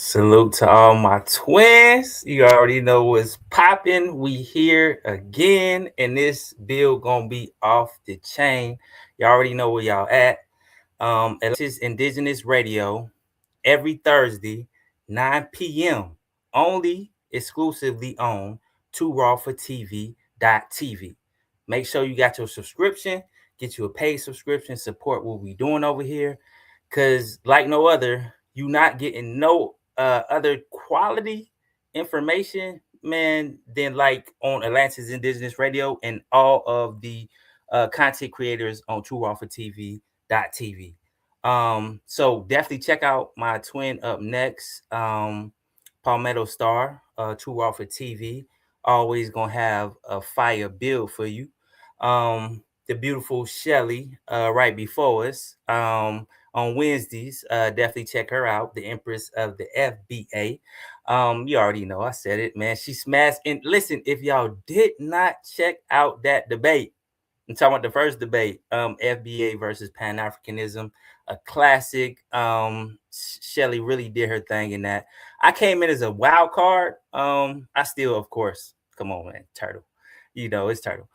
Salute to all my twins. You already know what's popping. We here again, and this build gonna be off the chain. You already know where y'all at. This Indigenous Radio every Thursday, 9 p.m. Only exclusively on 2 raw for TV.tv. Make sure you got your subscription, get you a paid subscription, support what we doing over here. Cause like no other, you not getting no other quality information, man, than like on Atlantis Indigenous Radio and all of the content creators on True Raw for TV.tv. So definitely check out my twin up next, Palmetto Star, True Raw for TV. Always gonna have a fire build for you. The beautiful Shelly, right before us. On Wednesdays, definitely check her out, the Empress of the FBA. You already know I said it, man. She smashed. And listen, if y'all did not check out that debate, I'm talking about the first debate, FBA versus Pan Africanism, a classic. Shelly really did her thing in that. I came in as a wild card. I still, of course, come on, man, Turtle. You know it's Turtle.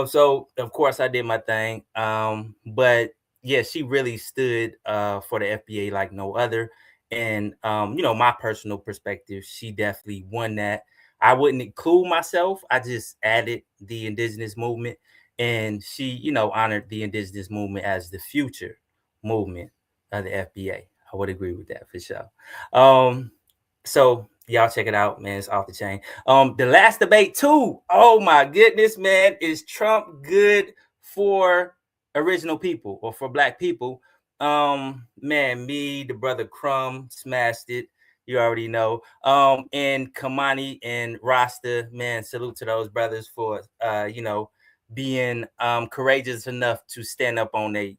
So of course I did my thing. But yeah, she really stood for the FBA like no other. And my personal perspective, she definitely won that. I wouldn't include myself. I just added the indigenous movement, and she, honored the indigenous movement as the future movement of the FBA. I would agree with that for sure. So y'all check it out, man. It's off the chain. The last debate too. Oh my goodness, man. Is Trump good for original people or for black people? Man, me, the brother Crumb smashed it. You already know. And Kamani and Rasta, man, salute to those brothers for being courageous enough to stand up on they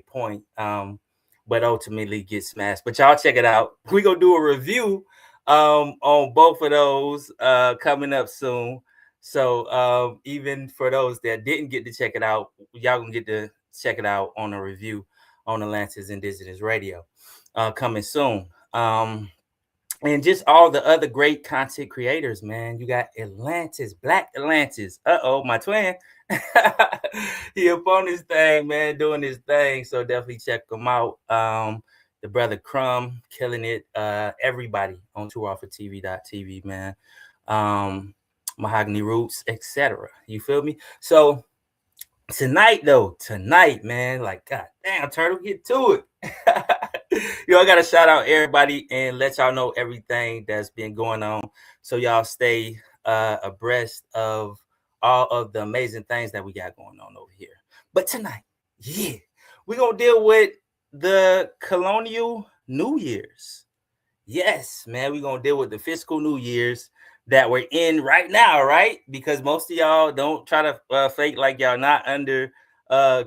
point. But ultimately get smashed. But y'all check it out. We gonna do a review on both of those coming up soon. So even for those that didn't get to check it out, y'all gonna get to check it out on a review on Atlantis Indigenous Radio coming soon. And just all the other great content creators, man. You got Atlantis, Black Atlantis. My twin. He up on his thing, man, doing his thing. So definitely check him out. The brother Crumb killing it. Everybody on TV.tv, man. Mahogany Roots, etc. You feel me? So tonight, man, like, God damn, Turtle, get to it. I gotta shout out everybody and let y'all know everything that's been going on, so y'all stay abreast of all of the amazing things that we got going on over here. But tonight, yeah, we're gonna deal with the colonial New Year's. Yes, man, we're gonna deal with the fiscal New Year's that we're in right now, right? Because most of y'all don't try to fake like y'all not under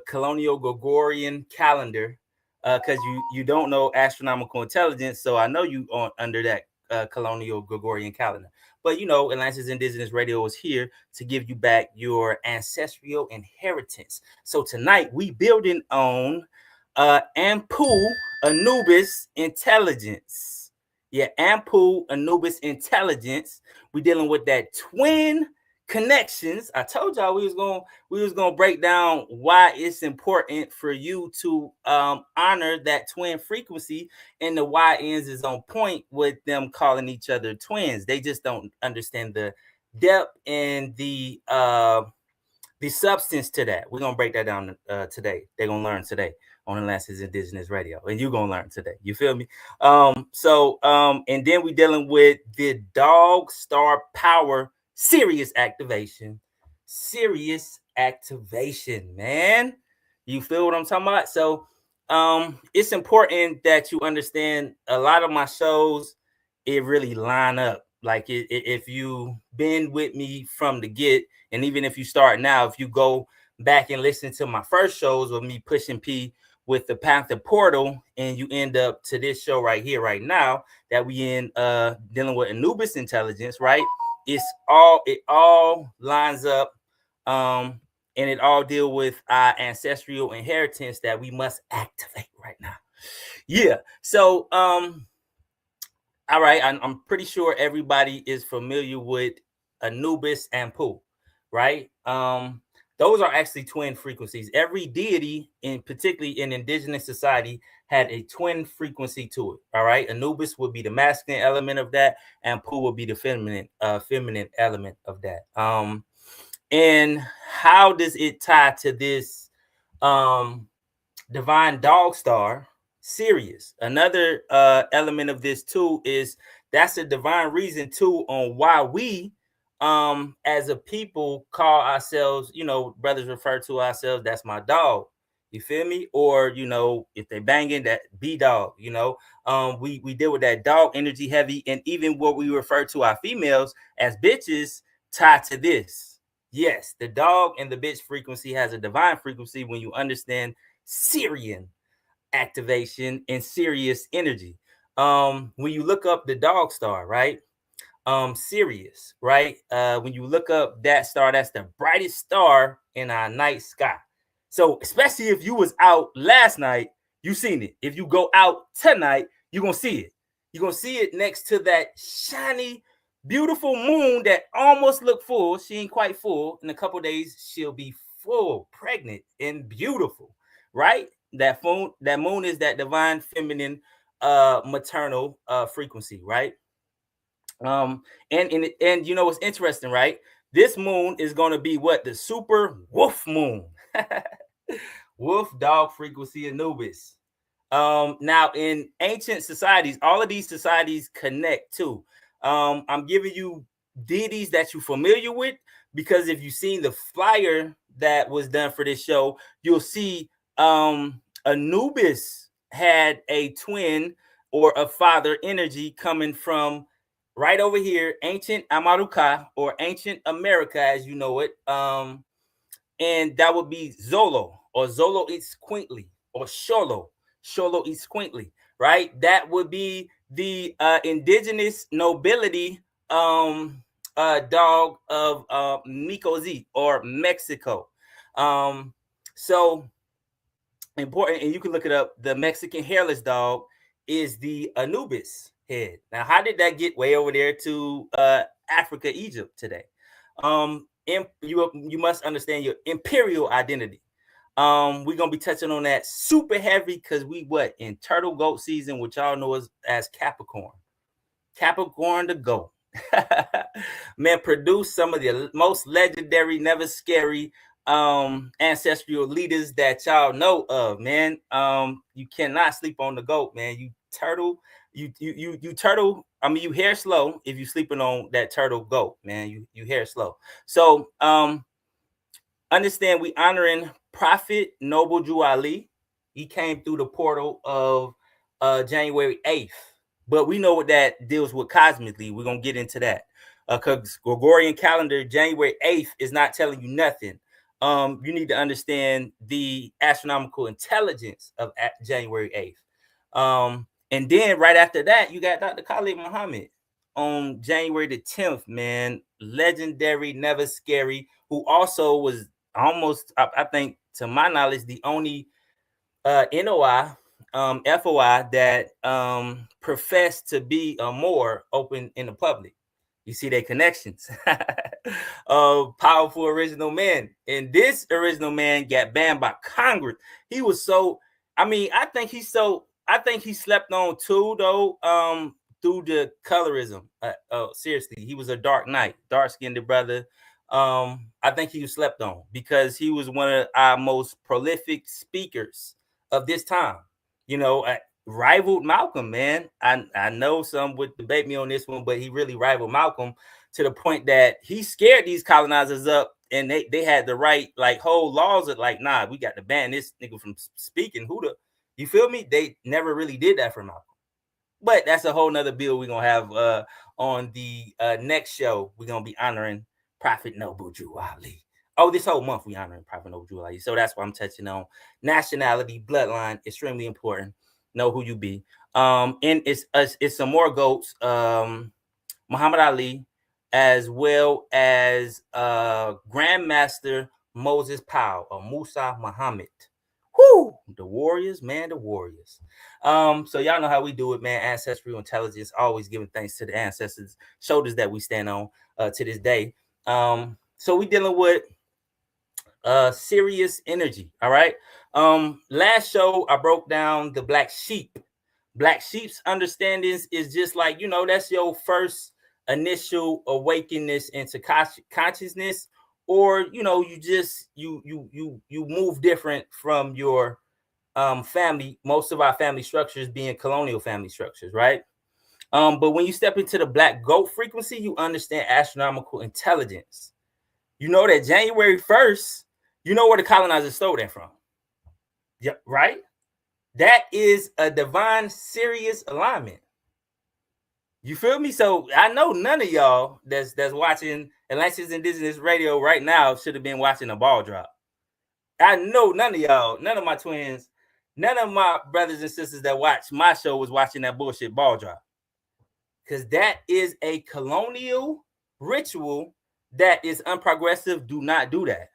colonial Gregorian calendar, because you don't know astronomical intelligence. So I know you on under that colonial Gregorian calendar. But Atlantis Indigenous Radio is here to give you back your ancestral inheritance. So tonight we building on Ampu Anubis intelligence. Yeah, Ampu Anubis intelligence. We dealing with that twin connections. I told y'all we was gonna break down why it's important for you to honor that twin frequency, and the YNs is on point with them calling each other twins. They just don't understand the depth and the substance to that. We're gonna break that down today. They're gonna learn today on Atlantis Indigenous Radio, and you're gonna learn today. You feel me? And then we dealing with the Dog Star Power Serious activation, man. You feel what I'm talking about? So it's important that you understand a lot of my shows, it really line up. Like if you been with me from the get, and even if you start now, if you go back and listen to my first shows with me pushing P with the Panther Portal, and you end up to this show right here, right now, that we in dealing with Anubis intelligence, right? It all lines up, and it all deal with our ancestral inheritance that we must activate right now. Yeah. So All right, I'm pretty sure everybody is familiar with Anubis and Pu, right? Those are actually twin frequencies. Every deity, in particularly in indigenous society, had a twin frequency to it. All right, Anubis would be the masculine element of that, and Pu would be the feminine element of that. And how does it tie to this divine dog star, Sirius? Another element of this too is that's a divine reason too on why we as a people call ourselves, brothers refer to ourselves, that's my dog. You feel me? Or if they banging, that B dog, we deal with that dog energy heavy, and even what we refer to our females as bitches tied to this. Yes, the dog and the bitch frequency has a divine frequency when you understand Syrian activation and Sirius energy. When you look up the dog star, right? Sirius, right? When you look up that star, that's the brightest star in our night sky. So especially if you was out last night, you seen it. If you go out tonight, you're gonna see it. You're gonna see it next to that shiny, beautiful moon that almost look full. She ain't quite full. In a couple days, she'll be full, pregnant, and beautiful, right? That moon is that divine feminine maternal frequency, right? And what's interesting, right? This moon is going to be what? The super wolf moon. Wolf dog frequency Anubis. Now in ancient societies, all of these societies connect too. I'm giving you deities that you're familiar with, because if you've seen the flyer that was done for this show, you'll see Anubis had a twin or a father energy coming from right over here, ancient Amaruka, or ancient America as you know it. And that would be Zolo, or Zolo Itzcuintli, or Sholo Itzcuintli, right? That would be the indigenous nobility dog of Mikozi, or Mexico. So important, and you can look it up. The Mexican hairless dog is the Anubis head. Now, how did that get way over there to Africa, Egypt today? You must understand your imperial identity. We're gonna be touching on that super heavy because we in turtle goat season, which y'all know as Capricorn. Capricorn the goat. Man, produce some of the most legendary, never scary ancestral leaders that y'all know of, man. You cannot sleep on the goat, man. You turtle, you turtle. I mean, you hair slow if you sleeping on that turtle goat, man. You hair slow. So understand we honoring Prophet Noble Drew Ali. He came through the portal of January 8th. But we know what that deals with cosmically. We're going to get into that. Because Gregorian calendar, January 8th is not telling you nothing. You need to understand the astronomical intelligence of January 8th. And then right after that, you got Dr. Khalid Muhammad on January the 10th, man. Legendary, never scary, who also was almost, I think, to my knowledge, the only NOI, FOI that professed to be more open in the public. You see their connections. Powerful original man. And this original man got banned by Congress. He was so, I think he slept on too, though, through the colorism. Seriously, he was a dark knight, dark-skinned brother. I think he was slept on because he was one of our most prolific speakers of this time. Rivaled Malcolm, man. I know some would debate me on this one, but he really rivaled Malcolm to the point that he scared these colonizers up, and they had the right, like, whole laws of like, nah, we got to ban this nigga from speaking. You feel me? They never really did that for Malcolm. But that's a whole nother bill we're gonna have on the next show. We're gonna be honoring Prophet Noble Drew Ali. Oh, this whole month we honoring Prophet Noble Drew Ali. So that's why I'm touching on nationality, bloodline, extremely important. Know who you be. And it's some more goats. Muhammad Ali, as well as Grandmaster Moses Powell, or Musa Muhammad. Whoo, the warriors, man, the warriors. So y'all know how we do it, man. Ancestral intelligence, always giving thanks to the ancestors' shoulders that we stand on to this day. So we dealing with serious energy. All right. Last show I broke down the black sheep. Black sheep's understandings is just like, that's your first initial awakeness into consciousness, or you just you move different from your family. Most of our family structures being colonial family structures, right? But when you step into the black goat frequency, you understand astronomical intelligence. You know that January 1st, you know where the colonizers stole that from. Yeah, right? That is a divine Sirius alignment. You feel me? So I know none of y'all that's watching Atlantis Indigenous Radio right now should have been watching a ball drop. I know none of y'all, none of my twins, none of my brothers and sisters that watch my show was watching that bullshit ball drop. Because that is a colonial ritual that is unprogressive. Do not do that.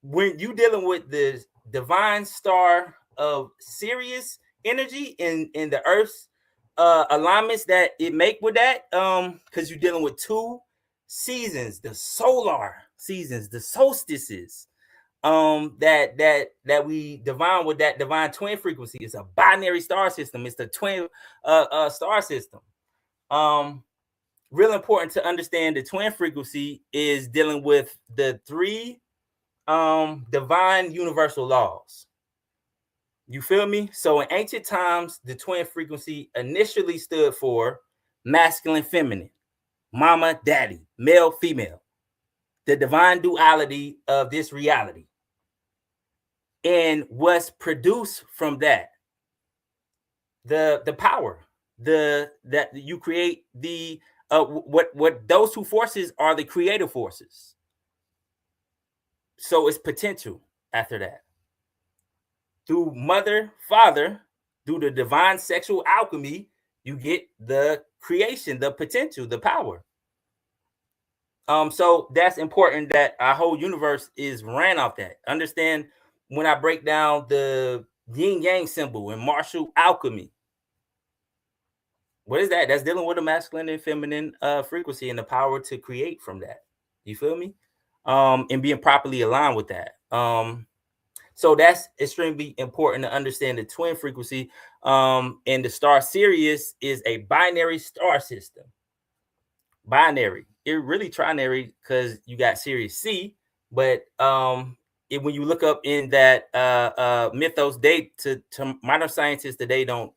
When you dealing with the divine star of Sirius energy in the Earth's alignments that it make with that, because you're dealing with two seasons, the solar seasons, the solstices, that we divine with that divine twin frequency. It's a binary star system. It's the twin star system. Real important to understand the twin frequency is dealing with the three divine universal laws. You feel me? So in ancient times, the twin frequency initially stood for masculine, feminine, mama, daddy, male, female, the divine duality of this reality. And what's produced from that, the power, that you create the what those two forces are, the creative forces. So it's potential after that. Through mother, father, through the divine sexual alchemy, you get the creation, the potential, the power. So that's important, that our whole universe is ran off that. Understand when I break down the yin yang symbol and martial alchemy. What is that? That's dealing with the masculine and feminine frequency and the power to create from that. You feel me? And being properly aligned with that. So that's extremely important to understand the twin frequency. And the star Sirius is a binary star system. Binary. It really trinary because you got Sirius C, but when you look up in that mythos, to modern scientists today don't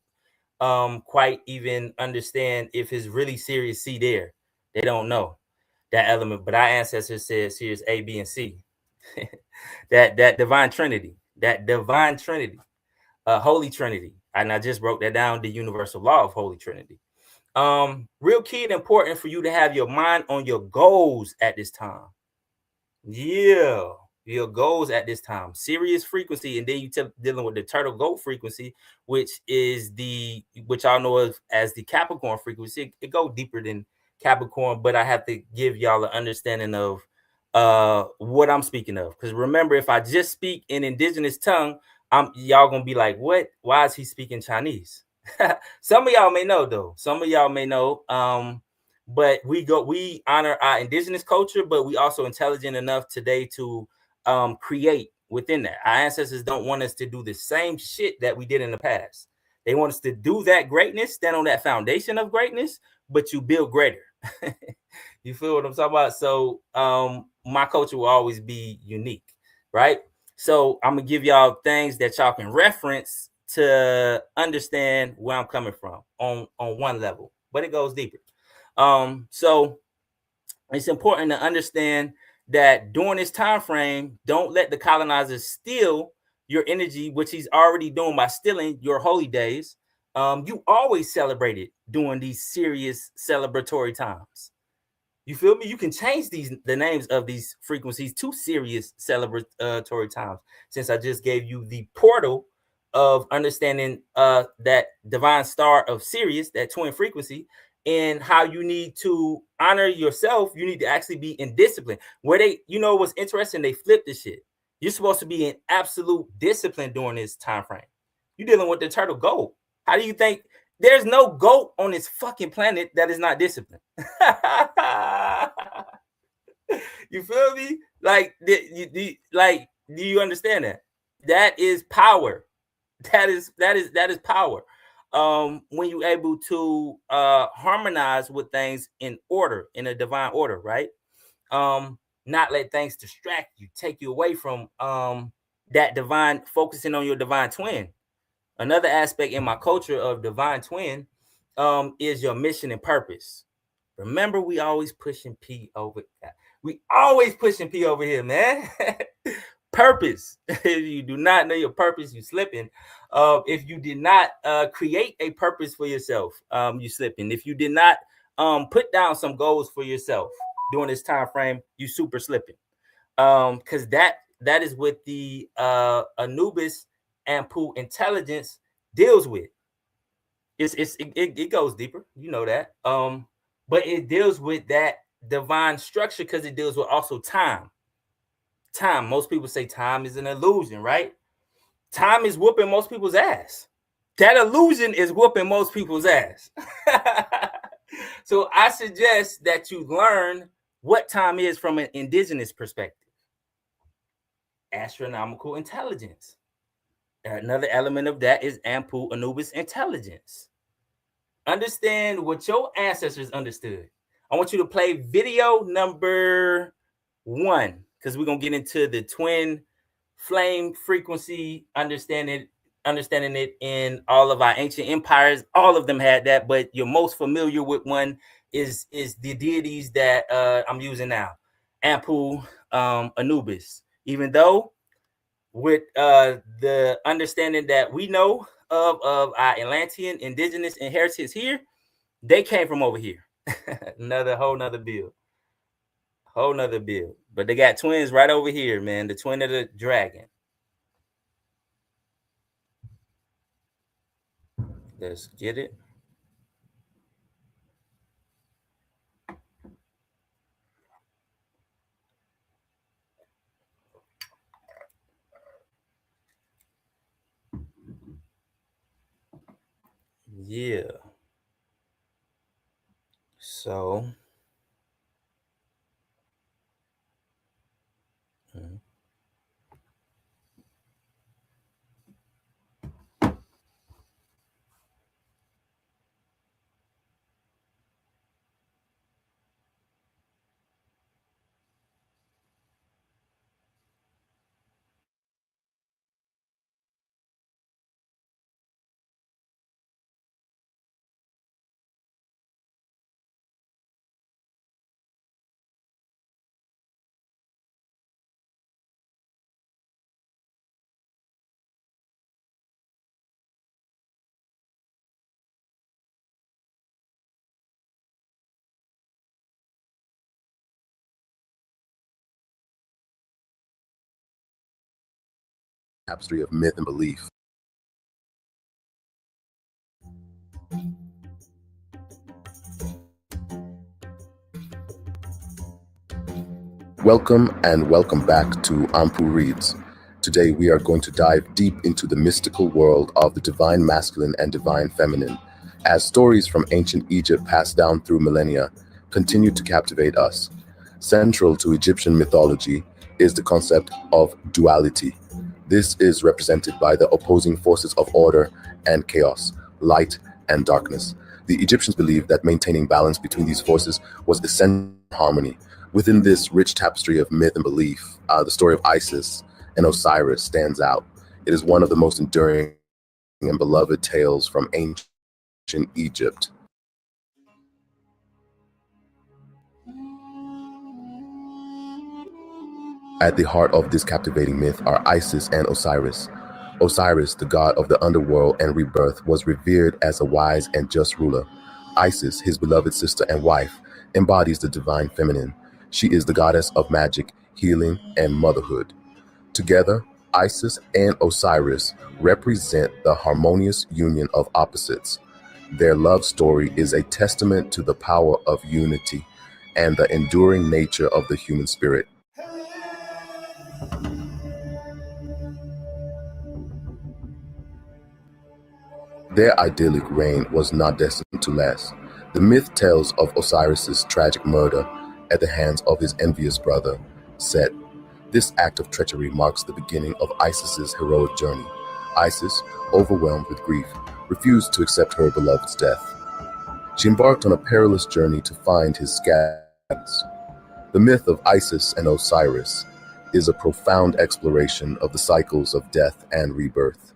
quite even understand if it's really Sirius C there. They don't know that element, but our ancestors said Sirius A, B, and C. that divine trinity, holy trinity. And I just broke that down, the universal law of holy trinity. Real key and important for you to have your mind on your goals at this time. Yeah, your goals at this time. Serious frequency, and then you dealing with the turtle goat frequency, which y'all know as the Capricorn frequency. It goes deeper than Capricorn, but I have to give y'all an understanding of what I'm speaking of. Because remember, if I just speak in indigenous tongue, y'all gonna be like, what? Why is he speaking Chinese? Some of y'all may know, though. But we honor our indigenous culture, but we also intelligent enough today to create within that. Our ancestors don't want us to do the same shit that we did in the past. They want us to do that greatness, stand on that foundation of greatness, but you build greater. You feel what I'm talking about? So my culture will always be unique, right? So I'm gonna give y'all things that y'all can reference to understand where I'm coming from on one level, but it goes deeper. So it's important to understand that during this time frame, don't let the colonizers steal your energy, which he's already doing by stealing your holy days. You always celebrated during these serious celebratory times. You feel me? You can change the names of these frequencies to serious celebratory times, since I just gave you the portal of understanding that divine star of Sirius, that twin frequency, and how you need to honor yourself. You need to actually be in discipline. Where what's interesting, they flip this shit. You're supposed to be in absolute discipline during this time frame. You're dealing with the turtle goat. How do you think there's no goat on this fucking planet that is not disciplined? You feel me? Like, do you understand that? That is power. That is power. When you're able to harmonize with things in order, in a divine order, right? Not let things distract you, take you away from that divine, focusing on your divine twin. Another aspect in my culture of divine twin is your mission and purpose. Remember, we always pushing P over. We always pushing P over here, man. Purpose. If you do not know your purpose, you slipping. If you did not create a purpose for yourself, you slipping. If you did not put down some goals for yourself during this time frame, you super slipping. Because that is what the Anubis Ampu intelligence deals with. It goes deeper, you know that. But it deals with that divine structure because it deals with also time. Time. Most people say time is an illusion, right? Time is whooping most people's ass. That illusion is whooping most people's ass. So I suggest that you learn what time is from an indigenous perspective. Astronomical intelligence. Another element of that is Ampu Anubis intelligence. Understand what your ancestors understood. I want you to play video number 1 because we're gonna get into the twin flame frequency, understanding it in all of our ancient empires. All of them had that, but you're most familiar with one is the deities that I'm using now, Ampu Anubis. Even though with the understanding that we know of our Atlantean indigenous inheritance here, they came from over here. Whole nother bill. But they got twins right over here, man. The twin of the dragon. Let's get it. Yeah. So. tapestry of myth and belief. Welcome and welcome back to Ampu Reads. Today we are going to dive deep into the mystical world of the divine masculine and divine feminine, as stories from ancient Egypt passed down through millennia continue to captivate us. Central to Egyptian mythology is the concept of duality. This is represented by the opposing forces of order and chaos, light and darkness. The Egyptians believed that maintaining balance between these forces was essential harmony. Within this rich tapestry of myth and belief, the story of Isis and Osiris stands out. It is one of the most enduring and beloved tales from ancient Egypt. At the heart of this captivating myth are Isis and Osiris. Osiris, the god of the underworld and rebirth, was revered as a wise and just ruler. Isis, his beloved sister and wife, embodies the divine feminine. She is the goddess of magic, healing, and motherhood. Together, Isis and Osiris represent the harmonious union of opposites. Their love story is a testament to the power of unity and the enduring nature of the human spirit. Their idyllic reign was not destined to last. The myth tells of Osiris's tragic murder at the hands of his envious brother, Set. This act of treachery marks the beginning of Isis's heroic journey. Isis, overwhelmed with grief, refused to accept her beloved's death. She embarked on a perilous journey to find his scattered remains. The myth of Isis and Osiris is a profound exploration of the cycles of death and rebirth.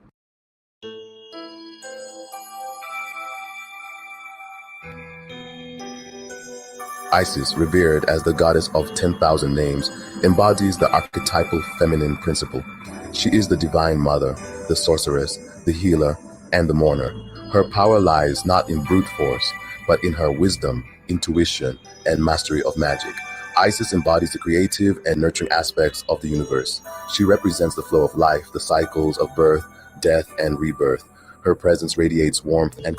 Isis, revered as the goddess of 10,000 names, embodies the archetypal feminine principle. She is the divine mother, the sorceress, the healer, and the mourner. Her power lies not in brute force, but in her wisdom, intuition, and mastery of magic. Isis embodies the creative and nurturing aspects of the universe. She represents the flow of life, the cycles of birth, death, and rebirth. Her presence radiates warmth and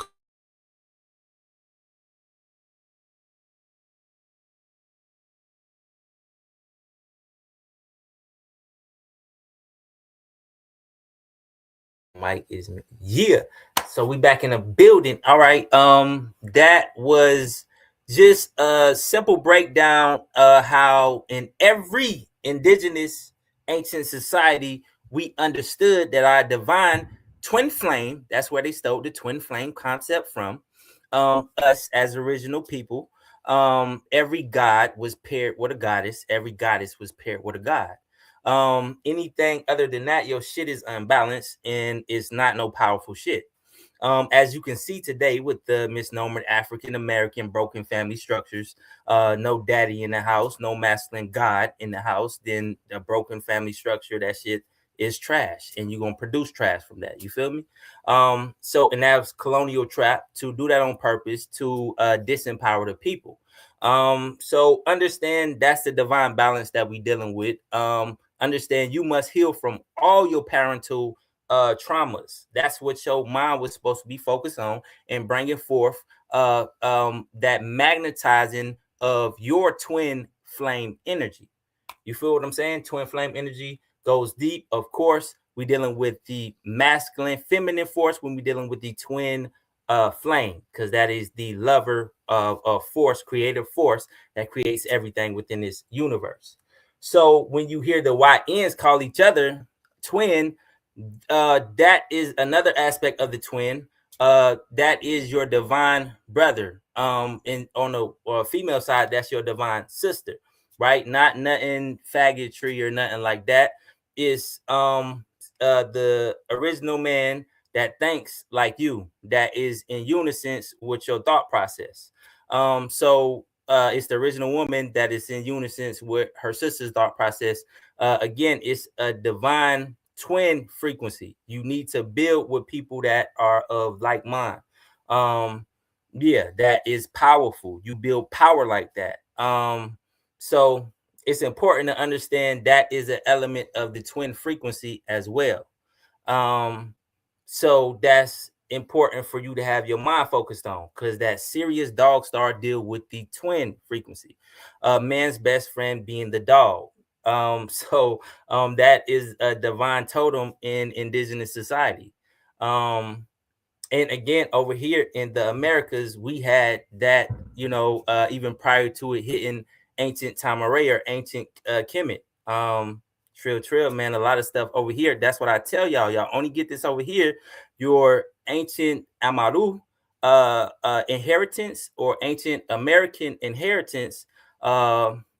Mike is yeah. So we back in the building. All right. That was just a simple breakdown how in every indigenous ancient society we understood that our divine twin flame, that's where they stole the twin flame concept from, us as original people. Every god was paired with a goddess, every goddess was paired with a god. Anything other than that, your shit is unbalanced and it's not no powerful shit. As you can see today with the misnomer African American broken family structures, no daddy in the house, no masculine god in the house, then a broken family structure, that shit is trash, and you're gonna produce trash from that. You feel me? So and that was colonial trap to do that on purpose to disempower the people. So understand that's the divine balance that we dealing with. Understand you must heal from all your parental traumas. That's what your mind was supposed to be focused on, and bringing forth that magnetizing of your twin flame energy. You feel what I'm saying? Twin flame energy goes deep. Of course, we're dealing with the masculine, feminine force when we're dealing with the twin flame, because that is the lover of force, creative force that creates everything within this universe. So when you hear the YNs call each other twin, that is another aspect of the twin. That is your divine brother. And on the female side, that's your divine sister, right? Not nothing faggotry or nothing like that. It's the original man that thinks like you, that is in unison with your thought process. So it's the original woman that is in unison with her sister's thought process. Again, it's a divine twin frequency. You need to build with people that are of like mind. Yeah, that is powerful. You build power like that. So it's important to understand that is an element of the twin frequency as well. So that's important for you to have your mind focused on, because that Sirius dog star deal with the twin frequency. Man's best friend being the dog. So that is a divine totem in indigenous society. And again, over here in the Americas, we had that, even prior to it hitting ancient Tamaray or ancient Kemet. Trill, man, a lot of stuff over here. That's what I tell y'all. Y'all only get this over here. Your ancient Amaru inheritance or ancient American inheritance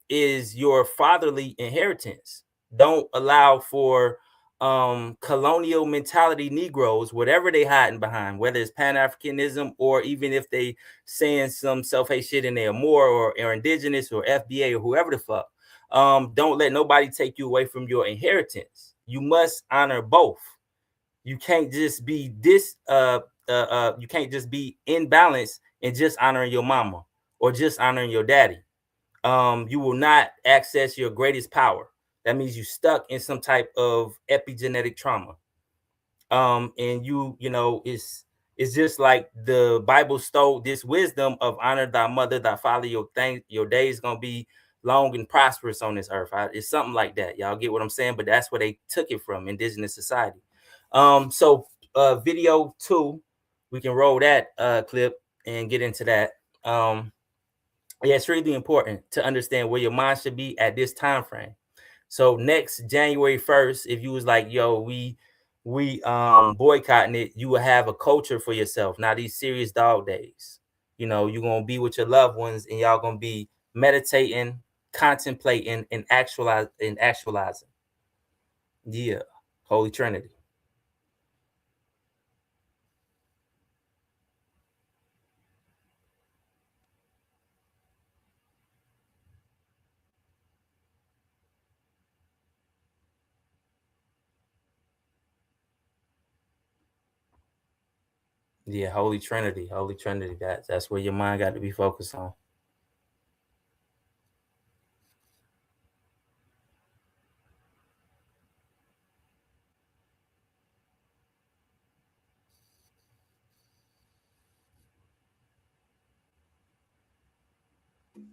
is your fatherly inheritance. Don't allow for colonial mentality Negroes, whatever they hiding behind, whether it's Pan-Africanism or even if they saying some self-hate shit in there more or indigenous or FBA or whoever the fuck. Don't let nobody take you away from your inheritance. You must honor both. You can't just be you can't just be in balance and just honoring your mama or just honoring your daddy. You will not access your greatest power. That means you stuck in some type of epigenetic trauma. And it's just like the Bible stole this wisdom of honor thy mother, thy father, your days gonna be long and prosperous on this earth. It's something like that. Y'all get what I'm saying? But that's where they took it from, indigenous society. So video 2 We can roll that clip and get into that. Yeah, it's really important to understand where your mind should be at this time frame. So next January 1st, if you was like, yo, we boycotting it, you will have a culture for yourself. Now these serious dog days, you're gonna be with your loved ones and y'all gonna be meditating, contemplating, and actualizing. Yeah, Holy Trinity. Yeah, Holy Trinity, Holy Trinity. That's where your mind got to be focused on.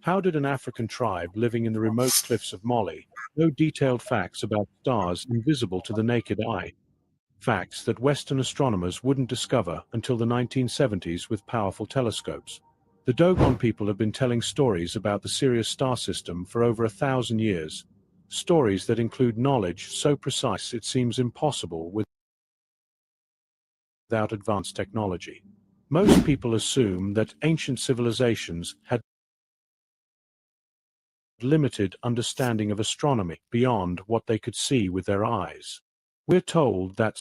How did an African tribe living in the remote cliffs of Mali know detailed facts about stars invisible to the naked eye? Facts that Western astronomers wouldn't discover until the 1970s with powerful telescopes. The Dogon people have been telling stories about the Sirius star system for over 1,000 years. Stories that include knowledge so precise it seems impossible without advanced technology. Most people assume that ancient civilizations had limited understanding of astronomy beyond what they could see with their eyes. We're told that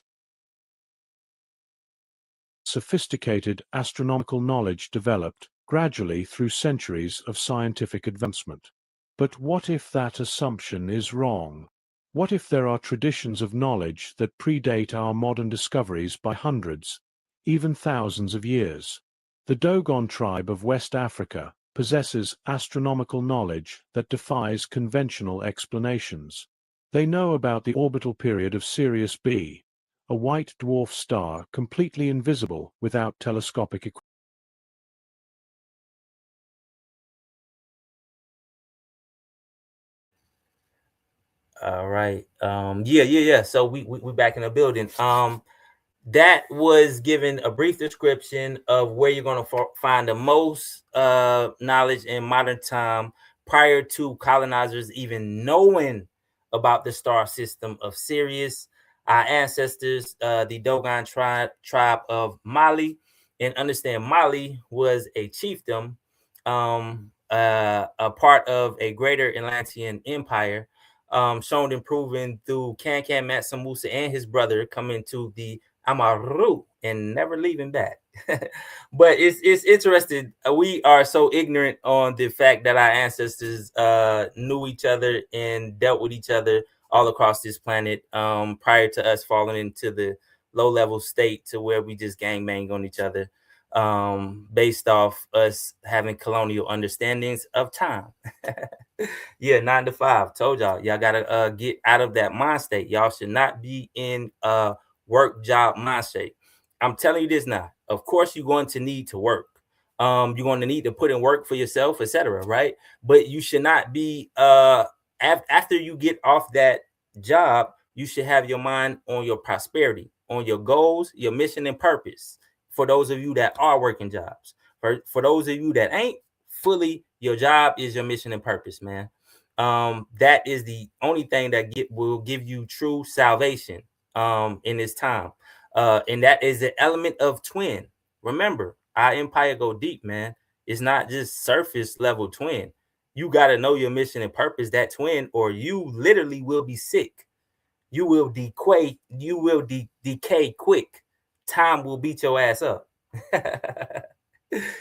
sophisticated astronomical knowledge developed gradually through centuries of scientific advancement. But what if that assumption is wrong? What if there are traditions of knowledge that predate our modern discoveries by hundreds, even thousands of years? The Dogon tribe of West Africa possesses astronomical knowledge that defies conventional explanations. They know about the orbital period of Sirius B, a white dwarf star completely invisible without telescopic equipment. All right. Yeah. So we back in the building. That was given a brief description of where you're going to find the most knowledge in modern time prior to colonizers even knowing about the star system of Sirius. Our ancestors, the Dogon tribe of Mali, and understand Mali was a chiefdom, a part of a greater Atlantean empire, shown and proven through Can Mansa Musa and his brother coming to the Amaru and never leaving back. But it's interesting. We are so ignorant on the fact that our ancestors knew each other and dealt with each other all across this planet prior to us falling into the low level state to where we just gang bang on each other based off us having colonial understandings of time. Yeah, 9 to 5. Told y'all gotta get out of that mind state. Y'all should not be in work job mind state. I'm telling you this now. Of course, you're going to need to work. You're going to need to put in work for yourself, etc. Right? But you should not be after you get off that job. You should have your mind on your prosperity, on your goals, your mission, and purpose. For those of you that are working jobs, for those of you that ain't fully, your job is your mission and purpose, man. That is the only thing that will give you true salvation in this time, and that is the element of twin. Remember, our empire go deep, man. It's not just surface level twin. You got to know your mission and purpose, that twin, or you literally will be sick. You will decay. You will decay quick. Time will beat your ass up.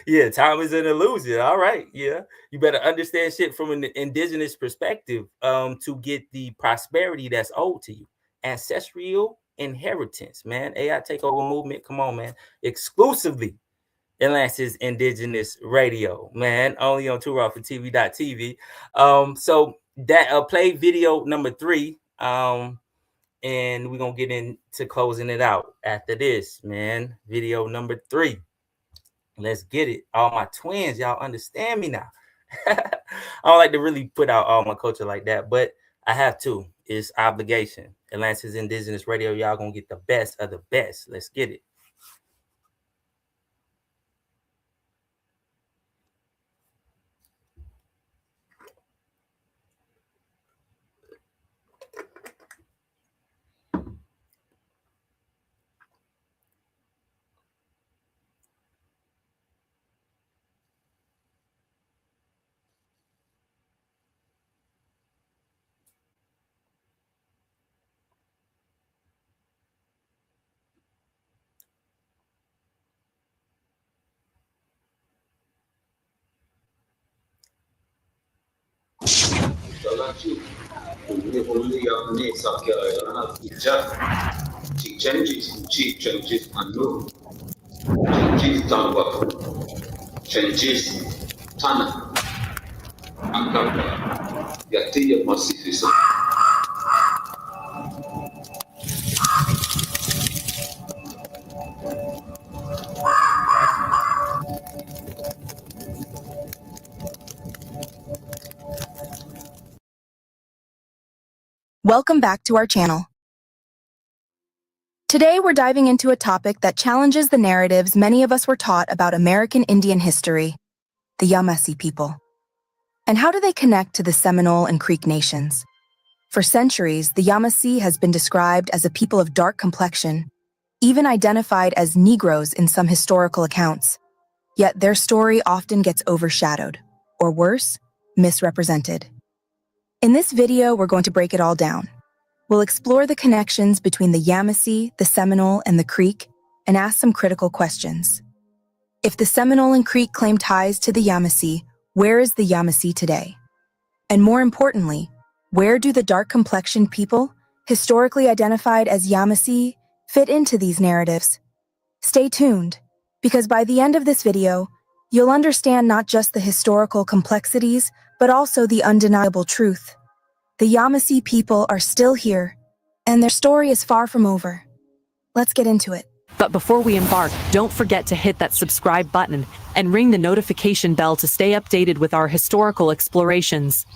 Yeah, time is an illusion. All right. Yeah. You better understand shit from an indigenous perspective to get the prosperity that's owed to you. Ancestral inheritance, man. AI takeover movement. Come on, man. Exclusively Atlantis Indigenous Radio, man. Only on Too Raw for TV.tv. So that play video number 3. And we're gonna get into closing it out after this, man. Video number 3. Let's get it. All my twins, y'all understand me now. I don't like to really put out all my culture like that, but I have to. It's obligation. Atlantis Indigenous Radio, y'all gonna get the best of the best. Let's get it. Welcome back to our channel. Today we're diving into a topic that challenges the narratives many of us were taught about American Indian history, the Yamasee people. And how do they connect to the Seminole and Creek nations? For centuries, the Yamasee has been described as a people of dark complexion, even identified as Negroes in some historical accounts. Yet their story often gets overshadowed, or worse, misrepresented. In this video, we're going to break it all down. We'll explore the connections between the Yamasee, the Seminole, and the Creek, and ask some critical questions. If the Seminole and Creek claim ties to the Yamasee, where is the Yamasee today? And more importantly, where do the dark-complexioned people, historically identified as Yamasee, fit into these narratives? Stay tuned, because by the end of this video, you'll understand not just the historical complexities, but also the undeniable truth. The Yamasee people are still here, and their story is far from over. Let's get into it. But before we embark, don't forget to hit that subscribe button and ring the notification bell to stay updated with our historical explorations.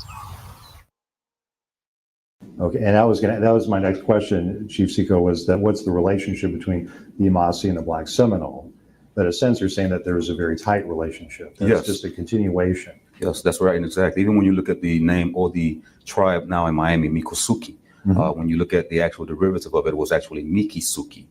Okay, and that was my next question, Chief Seco, was that what's the relationship between the Yamasee and the Black Seminole? That a sense you're saying that there is a very tight relationship. That's Yes. just a continuation. Yes, that's right, and exactly. Even when you look at the name or the tribe now in Miami, Mikosuki, when you look at the actual derivative of it, it was actually Mikisuki,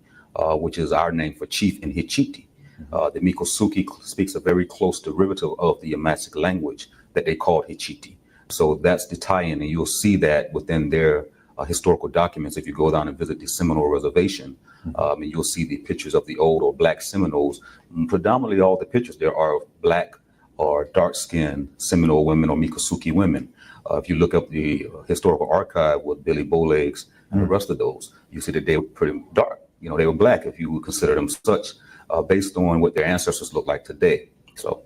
which is our name for chief in Hichiti. The Mikosuki speaks a very close derivative of the Yamasic language that they called Hichiti. So that's the tie-in, and you'll see that within their historical documents. If you go down and visit the Seminole Reservation, and you'll see the pictures of the old or black Seminoles. Predominantly all the pictures there are of black or dark-skinned Seminole women or Mikosuki women. If you look up the historical archive with Billy Bowlegs and the rest of those, you see that they were pretty dark. You know, they were black if you would consider them such, based on what their ancestors look like today. So.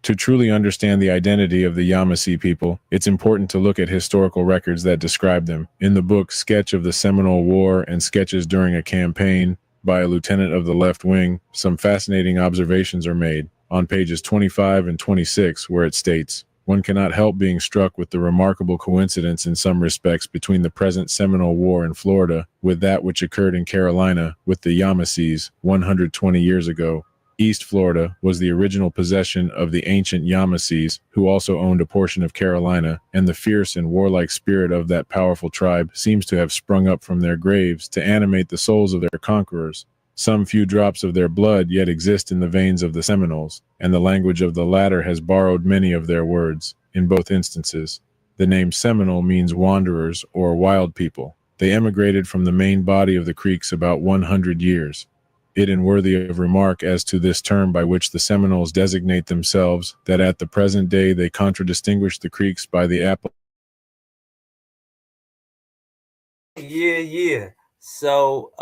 To truly understand the identity of the Yamasee people, it's important to look at historical records that describe them. In the book Sketch of the Seminole War and Sketches During a Campaign by a lieutenant of the left wing, some fascinating observations are made. On pages 25 and 26, where it states, "One cannot help being struck with the remarkable coincidence in some respects between the present Seminole War in Florida with that which occurred in Carolina with the Yamasees 120 years ago. East Florida was the original possession of the ancient Yamasees, who also owned a portion of Carolina, and the fierce and warlike spirit of that powerful tribe seems to have sprung up from their graves to animate the souls of their conquerors. Some few drops of their blood yet exist in the veins of the Seminoles, and the language of the latter has borrowed many of their words. In both instances, the name Seminole means wanderers or wild people. They emigrated from the main body of the Creeks about 100 years. It is worthy of remark as to this term by which the Seminoles designate themselves, that at the present day they contradistinguish the Creeks by the apple." Yeah. So,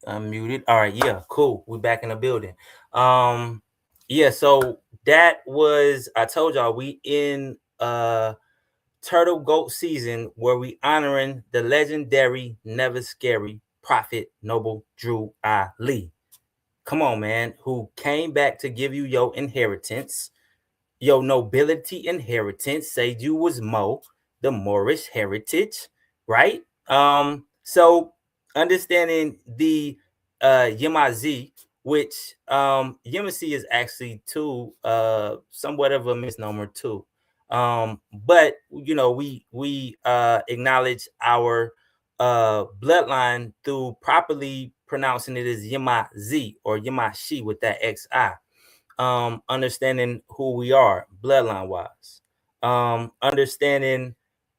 unmuted. All right, yeah, cool. We're back in the building. Yeah, so that was, I told y'all, we in turtle goat season where we honoring the legendary, never scary Prophet Noble Drew Ali. Come on, man, who came back to give you your inheritance, your nobility inheritance, said you was Mo, the Moorish heritage, right? So understanding the Yamasee, which Yamasee is actually too somewhat of a misnomer too. But you know, we acknowledge our bloodline through properly pronouncing it as Yamasee or Yamashi with that XI. Understanding who we are bloodline wise, understanding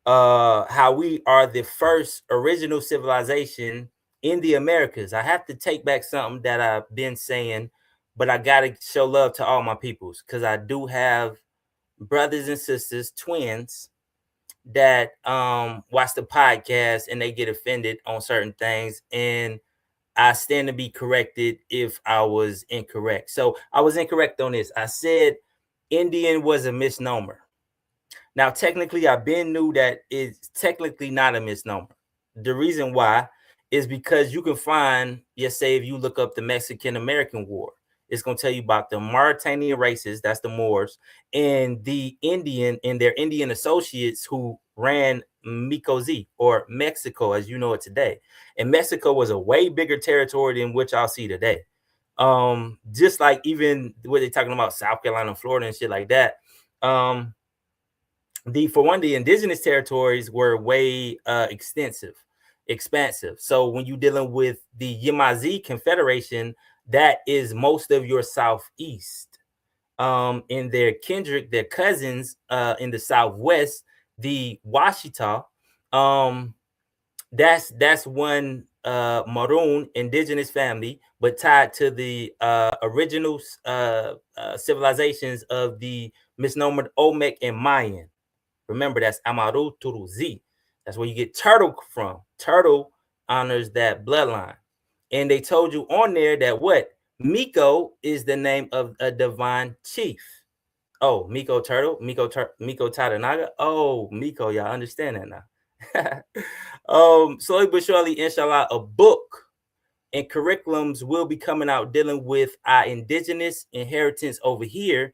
how we are the first original civilization in the Americas. I have to take back something that I've been saying, but I gotta show love to all my peoples because I do have brothers and sisters, twins, that watch the podcast and they get offended on certain things, and I stand to be corrected if I was incorrect. So I was incorrect on this. I said Indian was a misnomer. Now, technically, I've been knew that it's technically not a misnomer. The reason why is because you can find, yes, say if you look up the Mexican-American War, it's going to tell you about the Mauritanian races, that's the Moors, and the Indian and their Indian associates who ran Mikozi, or Mexico as you know it today. And Mexico was a way bigger territory than what y'all see today. Just like even what they're talking about South Carolina, Florida, and shit like that. For one, the indigenous territories were way expansive. So when you're dealing with the Yamazi Confederation, that is most of your southeast. In their kindred, their cousins in the southwest, the Washita, that's one Maroon indigenous family, but tied to the original civilizations of the misnomered Olmec and Mayan. Remember, that's Amaru Turuzi. That's where you get turtle from. Turtle honors that bloodline. And they told you on there that what? Miko is the name of a divine chief. Oh, Miko Turtle, Miko Tadanaga. Oh, Miko, y'all understand that now. Slowly but surely, inshallah, a book and curriculums will be coming out dealing with our indigenous inheritance over here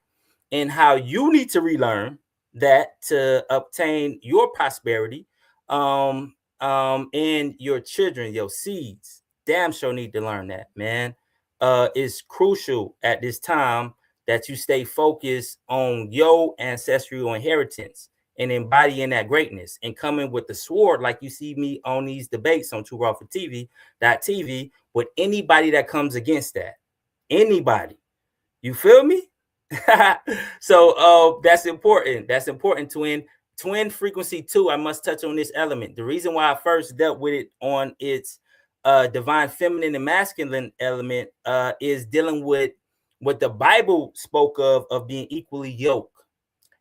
and how you need to relearn that to obtain your prosperity, and your children, your seeds. Damn sure need to learn that, man. It's crucial at this time that you stay focused on your ancestral inheritance and embodying that greatness and coming with the sword, like you see me on these debates on Too Raw for TV, with anybody that comes against that. Anybody. You feel me? So that's important. That's important, twin frequency 2. I must touch on this element. The reason why I first dealt with it on its divine feminine and masculine element is dealing with what the Bible spoke of being equally yoked.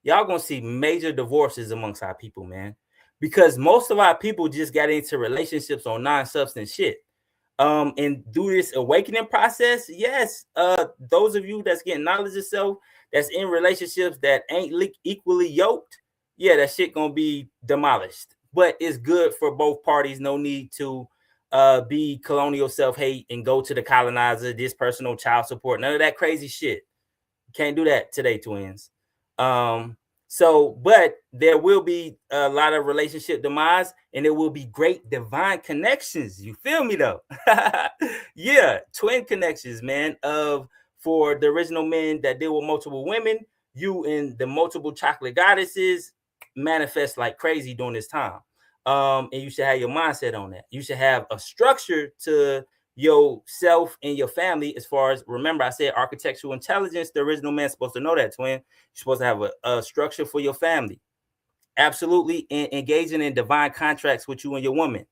Y'all gonna see major divorces amongst our people, man, because most of our people just got into relationships on non-substance shit. And through this awakening process, yes, those of you that's getting knowledge of self, that's in relationships that ain't equally yoked, yeah, that shit gonna be demolished. But it's good for both parties. No need to be colonial self-hate and go to the colonizer, this personal child support, none of that crazy shit. Can't do that today, twins. But there will be a lot of relationship demise, and there will be great divine connections. You feel me though? Yeah, twin connections, man. For the original men that deal with multiple women, you and the multiple chocolate goddesses manifest like crazy during this time. And you should have your mindset on that. You should have a structure to yourself and your family. As far as, remember, I said architectural intelligence. The original man's supposed to know that, twin. You're supposed to have a structure for your family. Absolutely. And engaging in divine contracts with you and your woman.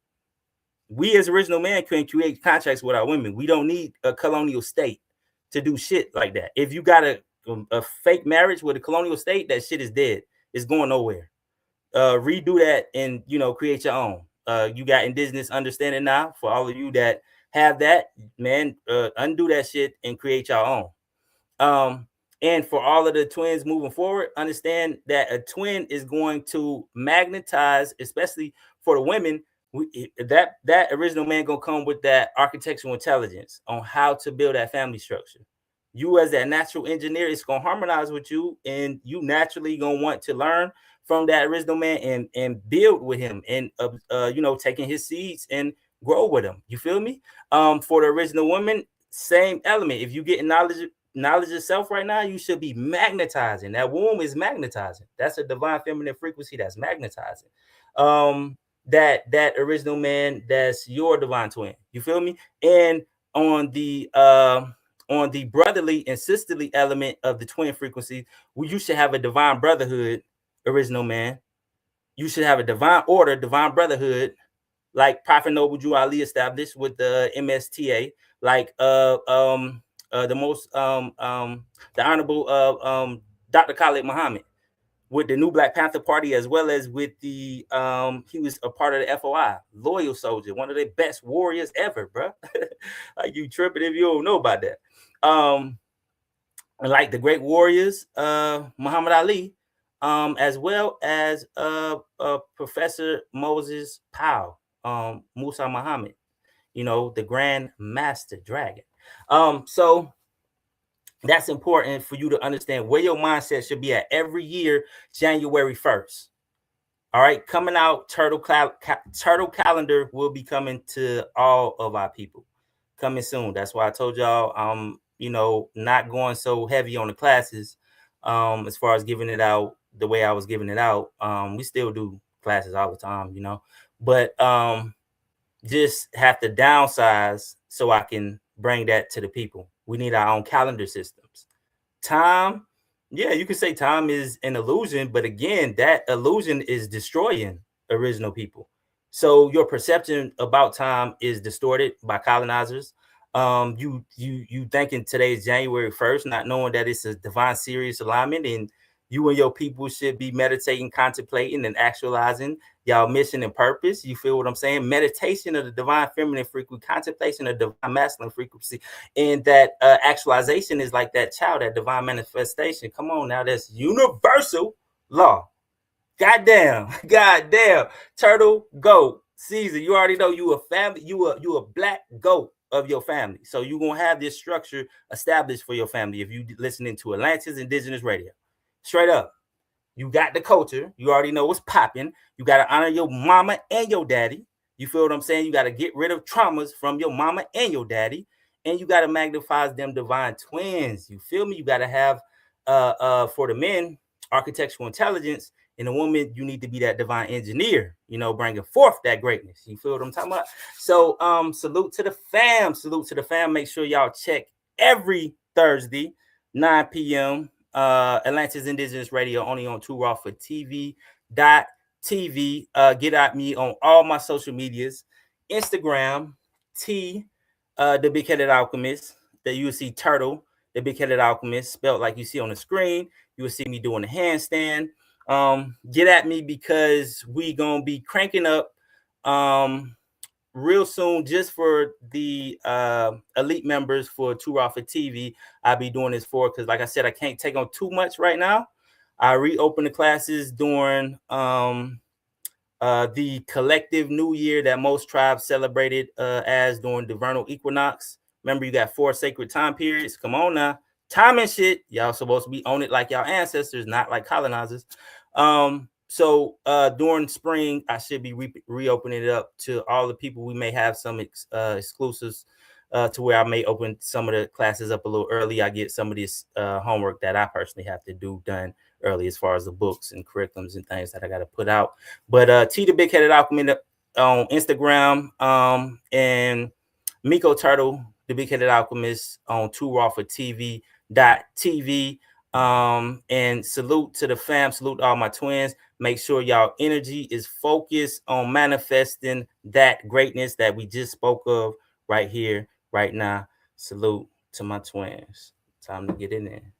We as original man can create contracts with our women. We don't need a colonial state to do shit like that. If you got a fake marriage with a colonial state, that shit is dead. It's going nowhere. Redo that and create your own. You got indigenous understanding now. For all of you that have that, man, undo that shit and create your own. And for all of the twins moving forward, understand that a twin is going to magnetize, especially for the women. That original man gonna come with that architectural intelligence on how to build that family structure. You as that natural engineer, it's gonna harmonize with you, and you naturally gonna want to learn from that original man and build with him, and taking his seeds and grow with him. You feel me? For the original woman, same element. If you get knowledge of self right now, you should be magnetizing. That womb is magnetizing. That's a divine feminine frequency that's magnetizing. That original man, that's your divine twin. You feel me? And on the brotherly and sisterly element of the twin frequency, you should have a divine brotherhood, original man. You should have a divine order, divine brotherhood, like Prophet Noble Jew Ali established with the MSTA, like the most the honorable Dr. Khalid Muhammad. with the New Black Panther Party, as well as with the he was a part of the FOI, loyal soldier, one of the best warriors ever, bro. Like, you tripping if you don't know about that. Like the great warriors, Muhammad Ali, as well as Professor Moses Powell, Musa Muhammad, you know, the Grand Master Dragon. So that's important for you to understand where your mindset should be at every year, January 1st. All right, coming out, Turtle Calendar will be coming to all of our people. Coming soon. That's why I told y'all, you know, not going so heavy on the classes, as far as giving it out the way I was giving it out. We still do classes all the time, you know, but just have to downsize so I can bring that to the people. We need our own calendar systems. Time, yeah, you can say time is an illusion, but again, that illusion is destroying original people. So your perception about time is distorted by colonizers. You thinking today's January 1st, not knowing that it's a divine serious alignment, and you and your people should be meditating, contemplating, and actualizing y'all mission and purpose. You feel what I'm saying? Meditation of the divine feminine frequency, contemplation of divine masculine frequency, and that actualization is like that child, that divine manifestation. Come on now, that's universal law. Goddamn. Turtle goat Caesar. You already know you a family. You a black goat of your family. So you're gonna have this structure established for your family if you listening to Atlantis Indigenous Radio. Straight up. You got the culture. You already know what's popping. You got to honor your mama and your daddy. You feel what I'm saying? You got to get rid of traumas from your mama and your daddy. And you got to magnify them divine twins. You feel me? You got to have, for the men, architectural intelligence. And the woman, you need to be that divine engineer, you know, bringing forth that greatness. You feel what I'm talking about? So salute to the fam. Salute to the fam. Make sure y'all check every Thursday, 9 p.m., Atlantis Indigenous Radio, only on Too Raw for TV.tv. Get at me on all my social medias. Instagram, the Big Headed Alchemist. That you will see Turtle, the Big Headed Alchemist, spelled like you see on the screen. You will see me doing a handstand. Get at me because we gonna be cranking up real soon, just for the elite members for Too Raw for TV. I'll be doing this for, because like I said, I can't take on too much right now. I reopen the classes during the collective new year that most tribes celebrated as during the vernal equinox. Remember, you got 4 sacred time periods. Come on now. Time and shit. Y'all supposed to be on it like y'all ancestors, not like colonizers. So during spring, I should be reopening it up to all the people. We may have some exclusives to where I may open some of the classes up a little early. I get some of this homework that I personally have to do done early, as far as the books and curriculums and things that I got to put out. But T the Big Headed Alchemist on Instagram, and Miko Turtle, the Big Headed Alchemist, on Too Raw for TV.tv. And salute to the fam, salute all my twins. Make sure y'all energy is focused on manifesting that greatness that we just spoke of right here, right now. Salute to my twins. Time to get in there.